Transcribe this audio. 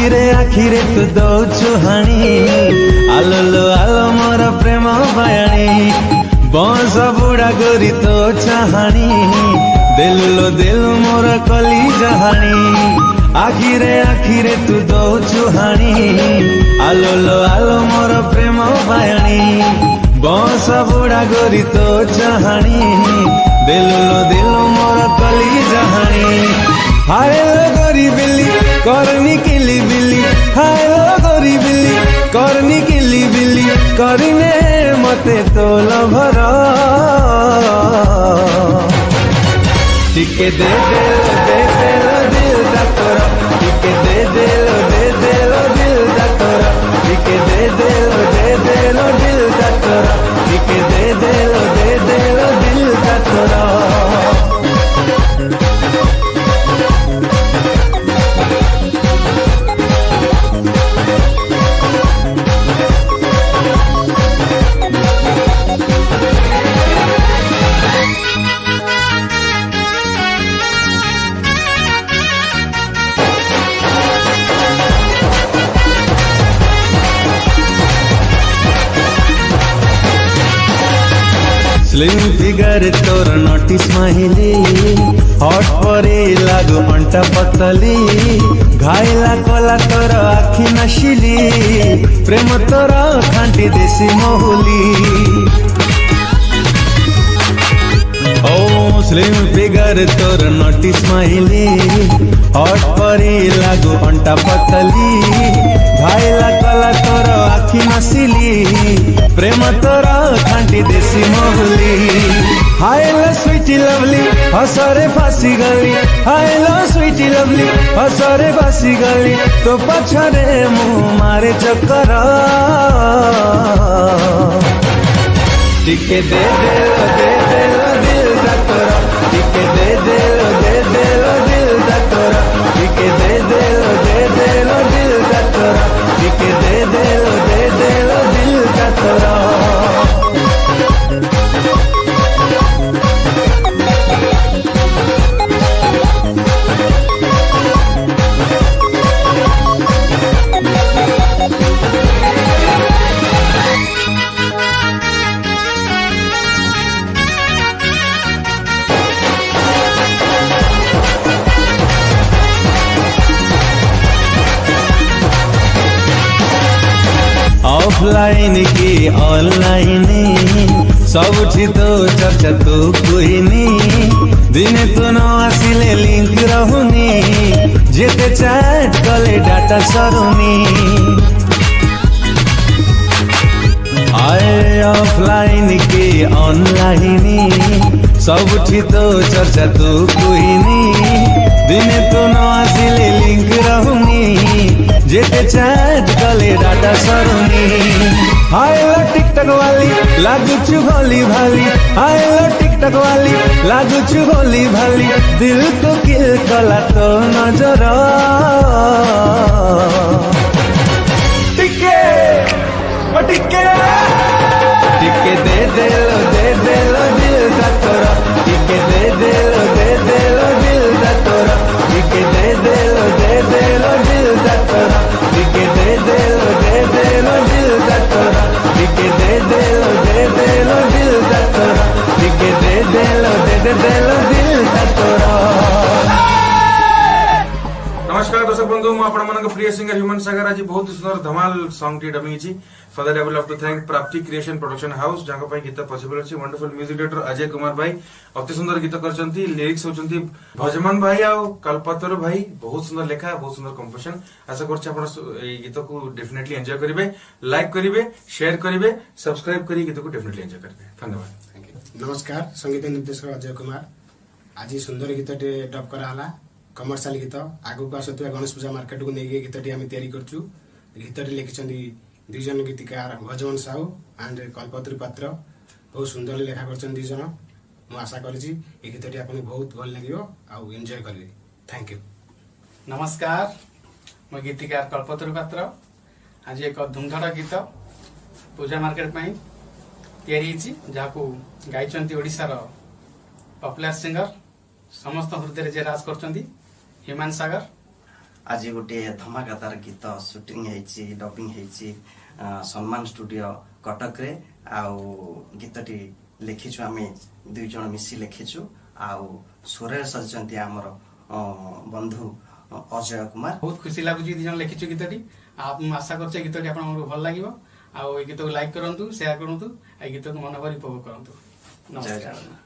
आखिरे तू दौचु हाणी आलो लो आलो मोर प्रेम बयाणी बंस बुढ़ा गोरी तो चाहानी दिलु लो दिलु मोर कली जहानी आखिरे तू दौचु हाणी आलो लो आलो मोर प्रेम बयाणी बंस बुढ़ा गोरी तो चाहानी दिलु लो दिलु मोर कली जहानी हाय लो गोरी बिल्ली करनी किली बिल्ली हाय लो गोरी बिल्ली करनी किली बिल्ली करने मते तो लभर टिके दे लो दिल दा तोरा टिके दे लो दिल दा तोरा टिके दे लो दिल दा तोरा टिके दे लो दिल दा तोरा स्लिम फिगर तोर नोटिस माहिली हॉट परे लागू अंटा पतली घायला कोला तोर आखि नशिली प्रेम तोर खांटी देसी महुली ओ स्लिम फिगर तोर नोटिस माहिली हॉट परे लागू अंटा पतली घायला कोला तोर आखि नशिली प्रेम तोरा खांटी देसी मोहली हाय लो स्वीटी लवली हसरे फासी गली हाय लो स्वीटी लवली हसरे फासी गली तो पछरे मुँह मारे चक्कर टिके दे लो दिल दा तोरा टिके दे लो दिल दा तोरा टिके दे लो दिल दा तोरा टिके दे लो दिल दा तोरा ऑफलाइन की ऑनलाइन सबुठी तो चर्चा तो कोई दिने तो न आसिले लिंक रहुनी जेते चैट कले डाटा सरुनी आए ऑफलाइन की ऑनलाइन सबुठी तो चर्चा तो कोई दिने तो न आसिले लिंक रहुनी जेते चैट कले डाटा सरुनी हाय लो टिकटक वाली लागू छु भोली भाली हाय लो टिकटक वाली लागू छु भोली भाली दिल को किल कला तो नजर टिके टिके टिके दे लो दिल दा तोरा टिके दे लो दिल दा तोरा टिके दे लो दिल दा तोरा टिके दे लो दिल दा तोरा टिके दे लो दिल दा तोरा टिके दे लो दिल दा तोरा। नमस्कार दर्शक बंधु मु आपण मन प्रिय सिंगर ह्यूमन सागर आज बहुत सुंदर धमाल सॉन्ग टी डबिंग छी for that I will have to thank Prapti creation production house जहां पे गीत पॉसिबल अछि wonderful music director Ajay Kumar भाई अति सुंदर गीत करचंती लिरिक्स होचंती भजमान भाई आ कल्पतर भाई बहुत सुंदर लेखा बहुत सुंदर कंपोजिशन आशा करछि आपण ए गीत को डेफिनेटली एंजॉय करिवे लाइक करिवे शेयर करिवे सब्सक्राइब करी गीत को डेफिनेटली एंजॉय करिवे धन्यवाद थैंक यू। नमस्कार संगीत निर्देशक अजय कुमार आज सुंदर गीत डब करा कमर्शियल गीत आगु को आसुवा गणेश पूजा मार्केट को नहीं गीत आम तैयारी करछु गीत लिखिं दुई जन गीतिकार भजमन साहू एंड कल्पतरू पात्र बहुत सुंदर लेखा कर दुई जन मु आशा करी गीत आपको बहुत भल लगे आउ एंजॉय करेंगे थैंक यू। नमस्कार मो गीतिकार कल्पतरू पात्र आज एक धूमधड़ा गीत पूजा मार्केट में तैयारी जहाँ गाई ओडिशार पॉपुलर सिंगर समस्त हृदय जे राज कर ह्यूमन सागर आज गोटे धमाकादार गीत सुटिंग हेची डबिंग हेची सम्मान स्टूडियो कटक रे आउ गीतटी लिखिछु आमे दुई जण मिसी लिखिछु आउ स्वरे सजंती हमर बंधु अजय कुमार। बहुत खुशी लागुची दी जण लिखिछु गीतटी आप आशा करछे गीतटी आपन भल लागिवो आ ए गीत को लाइक करंतु शेयर करंतु ए गीत को मन भरी उपभोग करंतु। नमस्कार।